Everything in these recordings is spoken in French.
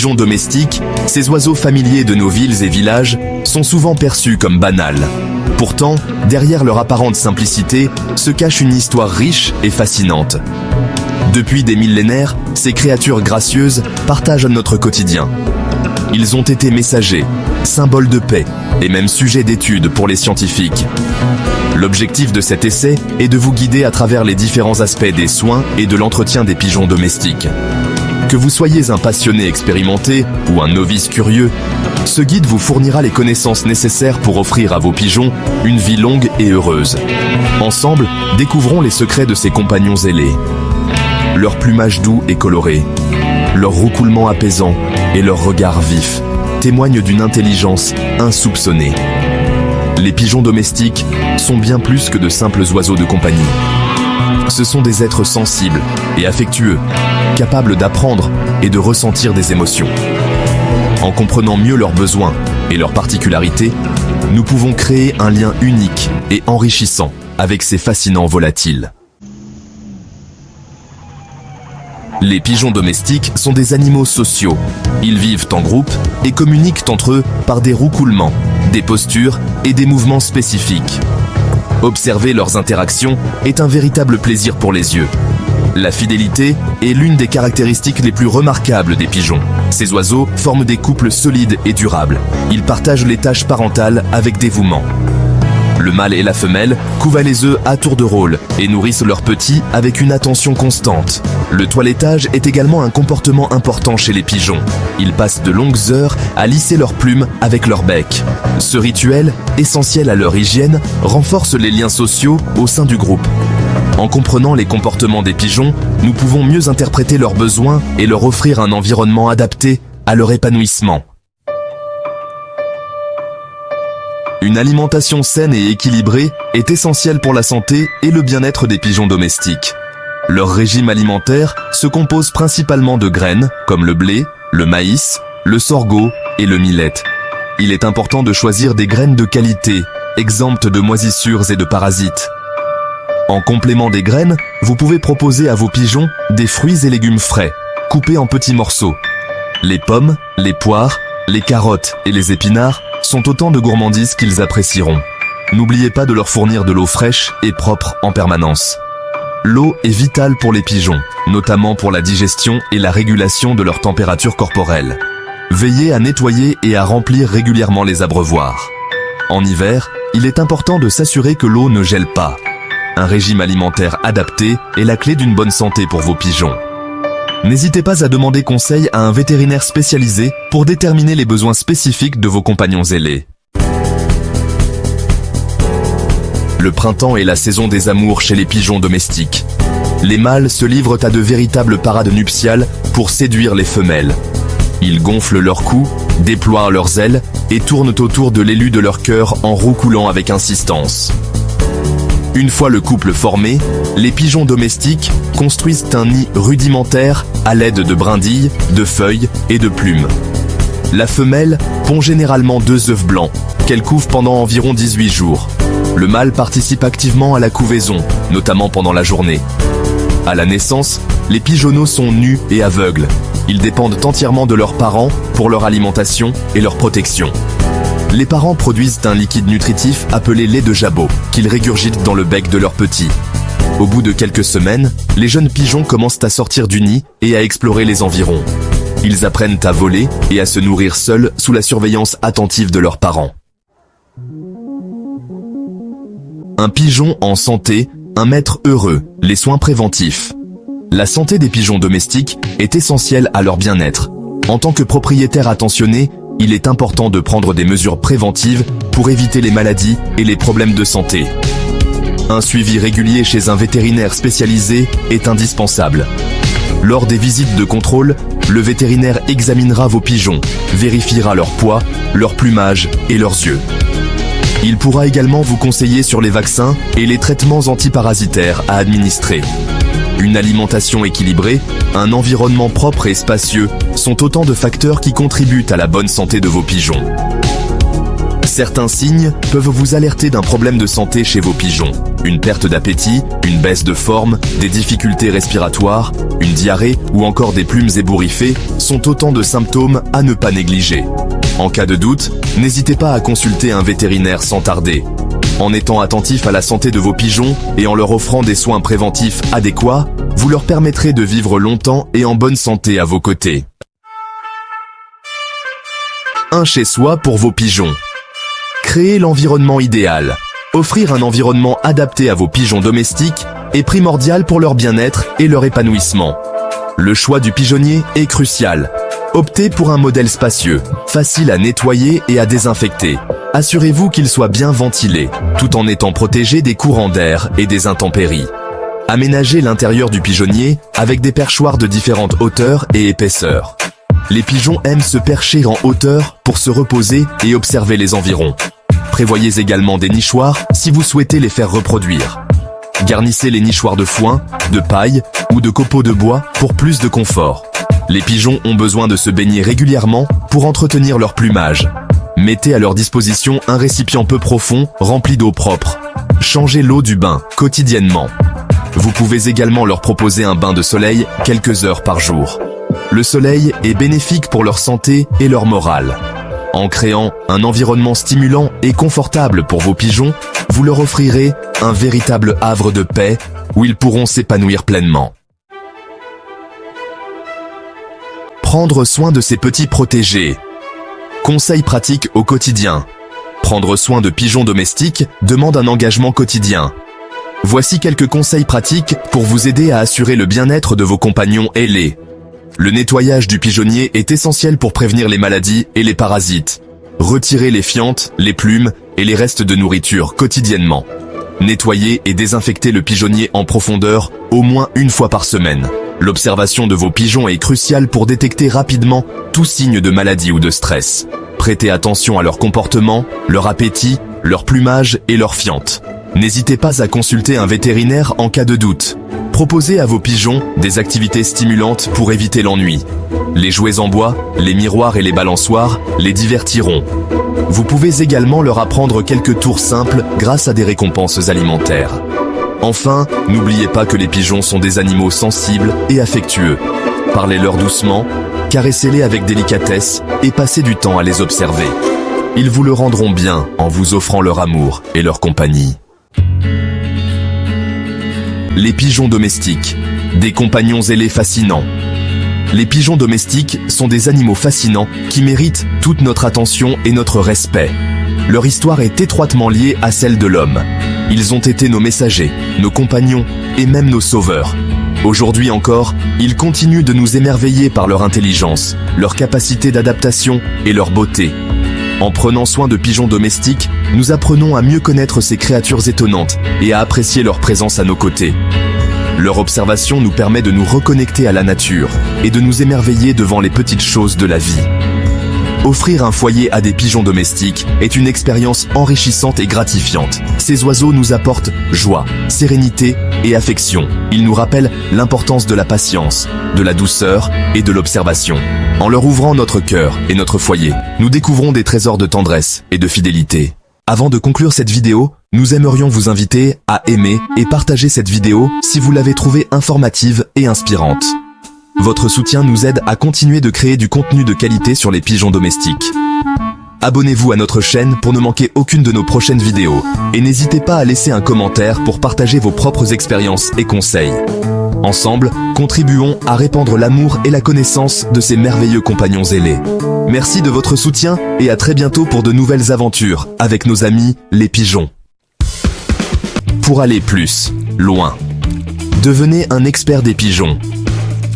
pigeons domestiques, ces oiseaux familiers de nos villes et villages, sont souvent perçus comme banals. Pourtant, derrière leur apparente simplicité, se cache une histoire riche et fascinante. Depuis des millénaires, ces créatures gracieuses partagent notre quotidien. Ils ont été messagers, symboles de paix et même sujets d'étude pour les scientifiques. L'objectif de cet essai est de vous guider à travers les différents aspects des soins et de l'entretien des pigeons domestiques. Que vous soyez un passionné expérimenté ou un novice curieux, ce guide vous fournira les connaissances nécessaires pour offrir à vos pigeons une vie longue et heureuse. Ensemble, découvrons les secrets de ces compagnons ailés. Leur plumage doux et coloré, leur roucoulement apaisant et leur regard vif témoignent d'une intelligence insoupçonnée. Les pigeons domestiques sont bien plus que de simples oiseaux de compagnie. Ce sont des êtres sensibles et affectueux, capables d'apprendre et de ressentir des émotions. En comprenant mieux leurs besoins et leurs particularités, nous pouvons créer un lien unique et enrichissant avec ces fascinants volatiles. Les pigeons domestiques sont des animaux sociaux. Ils vivent en groupe et communiquent entre eux par des roucoulements, des postures et des mouvements spécifiques. Observer leurs interactions est un véritable plaisir pour les yeux. La fidélité est l'une des caractéristiques les plus remarquables des pigeons. Ces oiseaux forment des couples solides et durables. Ils partagent les tâches parentales avec dévouement. Le mâle et la femelle couvent les œufs à tour de rôle et nourrissent leurs petits avec une attention constante. Le toilettage est également un comportement important chez les pigeons. Ils passent de longues heures à lisser leurs plumes avec leur bec. Ce rituel, essentiel à leur hygiène, renforce les liens sociaux au sein du groupe. En comprenant les comportements des pigeons, nous pouvons mieux interpréter leurs besoins et leur offrir un environnement adapté à leur épanouissement. Une alimentation saine et équilibrée est essentielle pour la santé et le bien-être des pigeons domestiques. Leur régime alimentaire se compose principalement de graines, comme le blé, le maïs, le sorgho et le millet. Il est important de choisir des graines de qualité, exemptes de moisissures et de parasites. En complément des graines, vous pouvez proposer à vos pigeons des fruits et légumes frais, coupés en petits morceaux. Les pommes, les poires, les carottes et les épinards sont autant de gourmandises qu'ils apprécieront. N'oubliez pas de leur fournir de l'eau fraîche et propre en permanence. L'eau est vitale pour les pigeons, notamment pour la digestion et la régulation de leur température corporelle. Veillez à nettoyer et à remplir régulièrement les abreuvoirs. En hiver, il est important de s'assurer que l'eau ne gèle pas. Un régime alimentaire adapté est la clé d'une bonne santé pour vos pigeons. N'hésitez pas à demander conseil à un vétérinaire spécialisé pour déterminer les besoins spécifiques de vos compagnons ailés. Le printemps est la saison des amours chez les pigeons domestiques. Les mâles se livrent à de véritables parades nuptiales pour séduire les femelles. Ils gonflent leur cou, déploient leurs ailes et tournent autour de l'élu de leur cœur en roucoulant avec insistance. Une fois le couple formé, les pigeons domestiques construisent un nid rudimentaire à l'aide de brindilles, de feuilles et de plumes. La femelle pond généralement 2 œufs blancs, qu'elle couve pendant environ 18 jours. Le mâle participe activement à la couvaison, notamment pendant la journée. À la naissance, les pigeonneaux sont nus et aveugles. Ils dépendent entièrement de leurs parents pour leur alimentation et leur protection. Les parents produisent un liquide nutritif appelé lait de jabot, qu'ils régurgitent dans le bec de leurs petits. Au bout de quelques semaines, les jeunes pigeons commencent à sortir du nid et à explorer les environs. Ils apprennent à voler et à se nourrir seuls sous la surveillance attentive de leurs parents. Un pigeon en santé, un maître heureux, les soins préventifs. La santé des pigeons domestiques est essentielle à leur bien-être. En tant que propriétaire attentionné, il est important de prendre des mesures préventives pour éviter les maladies et les problèmes de santé. Un suivi régulier chez un vétérinaire spécialisé est indispensable. Lors des visites de contrôle, le vétérinaire examinera vos pigeons, vérifiera leur poids, leur plumage et leurs yeux. Il pourra également vous conseiller sur les vaccins et les traitements antiparasitaires à administrer. Une alimentation équilibrée, un environnement propre et spacieux sont autant de facteurs qui contribuent à la bonne santé de vos pigeons. Certains signes peuvent vous alerter d'un problème de santé chez vos pigeons. Une perte d'appétit, une baisse de forme, des difficultés respiratoires, une diarrhée ou encore des plumes ébouriffées sont autant de symptômes à ne pas négliger. En cas de doute, n'hésitez pas à consulter un vétérinaire sans tarder. En étant attentif à la santé de vos pigeons et en leur offrant des soins préventifs adéquats, vous leur permettrez de vivre longtemps et en bonne santé à vos côtés. Un chez-soi pour vos pigeons. Créer l'environnement idéal. Offrir un environnement adapté à vos pigeons domestiques est primordial pour leur bien-être et leur épanouissement. Le choix du pigeonnier est crucial. Optez pour un modèle spacieux, facile à nettoyer et à désinfecter. Assurez-vous qu'il soit bien ventilé, tout en étant protégé des courants d'air et des intempéries. Aménagez l'intérieur du pigeonnier avec des perchoirs de différentes hauteurs et épaisseurs. Les pigeons aiment se percher en hauteur pour se reposer et observer les environs. Prévoyez également des nichoirs si vous souhaitez les faire reproduire. Garnissez les nichoirs de foin, de paille ou de copeaux de bois pour plus de confort. Les pigeons ont besoin de se baigner régulièrement pour entretenir leur plumage. Mettez à leur disposition un récipient peu profond rempli d'eau propre. Changez l'eau du bain quotidiennement. Vous pouvez également leur proposer un bain de soleil quelques heures par jour. Le soleil est bénéfique pour leur santé et leur morale. En créant un environnement stimulant et confortable pour vos pigeons, vous leur offrirez un véritable havre de paix où ils pourront s'épanouir pleinement. Prendre soin de ses petits protégés. Conseils pratiques au quotidien. Prendre soin de pigeons domestiques demande un engagement quotidien. Voici quelques conseils pratiques pour vous aider à assurer le bien-être de vos compagnons ailés. Le nettoyage du pigeonnier est essentiel pour prévenir les maladies et les parasites. Retirez les fientes, les plumes et les restes de nourriture quotidiennement. Nettoyez et désinfectez le pigeonnier en profondeur au moins une fois par semaine. L'observation de vos pigeons est cruciale pour détecter rapidement tout signe de maladie ou de stress. Prêtez attention à leur comportement, leur appétit, leur plumage et leurs fientes. N'hésitez pas à consulter un vétérinaire en cas de doute. Proposez à vos pigeons des activités stimulantes pour éviter l'ennui. Les jouets en bois, les miroirs et les balançoires les divertiront. Vous pouvez également leur apprendre quelques tours simples grâce à des récompenses alimentaires. Enfin, n'oubliez pas que les pigeons sont des animaux sensibles et affectueux. Parlez-leur doucement, caressez-les avec délicatesse et passez du temps à les observer. Ils vous le rendront bien en vous offrant leur amour et leur compagnie. Les pigeons domestiques, des compagnons ailés fascinants. Les pigeons domestiques sont des animaux fascinants qui méritent toute notre attention et notre respect. Leur histoire est étroitement liée à celle de l'homme. Ils ont été nos messagers, nos compagnons et même nos sauveurs. Aujourd'hui encore, ils continuent de nous émerveiller par leur intelligence, leur capacité d'adaptation et leur beauté. En prenant soin de pigeons domestiques, nous apprenons à mieux connaître ces créatures étonnantes et à apprécier leur présence à nos côtés. Leur observation nous permet de nous reconnecter à la nature et de nous émerveiller devant les petites choses de la vie. Offrir un foyer à des pigeons domestiques est une expérience enrichissante et gratifiante. Ces oiseaux nous apportent joie, sérénité et affection. Ils nous rappellent l'importance de la patience, de la douceur et de l'observation. En leur ouvrant notre cœur et notre foyer, nous découvrons des trésors de tendresse et de fidélité. Avant de conclure cette vidéo, nous aimerions vous inviter à aimer et partager cette vidéo si vous l'avez trouvée informative et inspirante. Votre soutien nous aide à continuer de créer du contenu de qualité sur les pigeons domestiques. Abonnez-vous à notre chaîne pour ne manquer aucune de nos prochaines vidéos. Et n'hésitez pas à laisser un commentaire pour partager vos propres expériences et conseils. Ensemble, contribuons à répandre l'amour et la connaissance de ces merveilleux compagnons ailés. Merci de votre soutien et à très bientôt pour de nouvelles aventures avec nos amis les pigeons. Pour aller plus loin, devenez un expert des pigeons.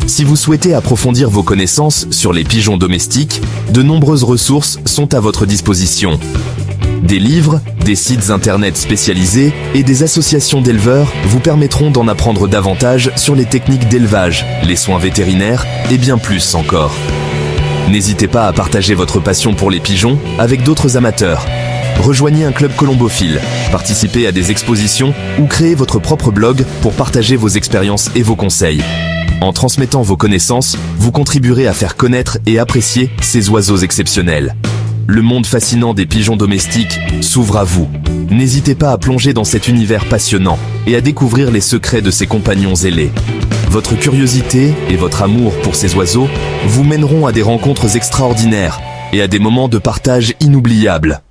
Si vous souhaitez approfondir vos connaissances sur les pigeons domestiques, de nombreuses ressources sont à votre disposition. Des livres, des sites internet spécialisés et des associations d'éleveurs vous permettront d'en apprendre davantage sur les techniques d'élevage, les soins vétérinaires et bien plus encore. N'hésitez pas à partager votre passion pour les pigeons avec d'autres amateurs. Rejoignez un club colombophile, participez à des expositions ou créez votre propre blog pour partager vos expériences et vos conseils. En transmettant vos connaissances, vous contribuerez à faire connaître et apprécier ces oiseaux exceptionnels. le monde fascinant des pigeons domestiques s'ouvre à vous. N'hésitez pas à plonger dans cet univers passionnant et à découvrir les secrets de ses compagnons ailés. Votre curiosité et votre amour pour ces oiseaux vous mèneront à des rencontres extraordinaires et à des moments de partage inoubliables.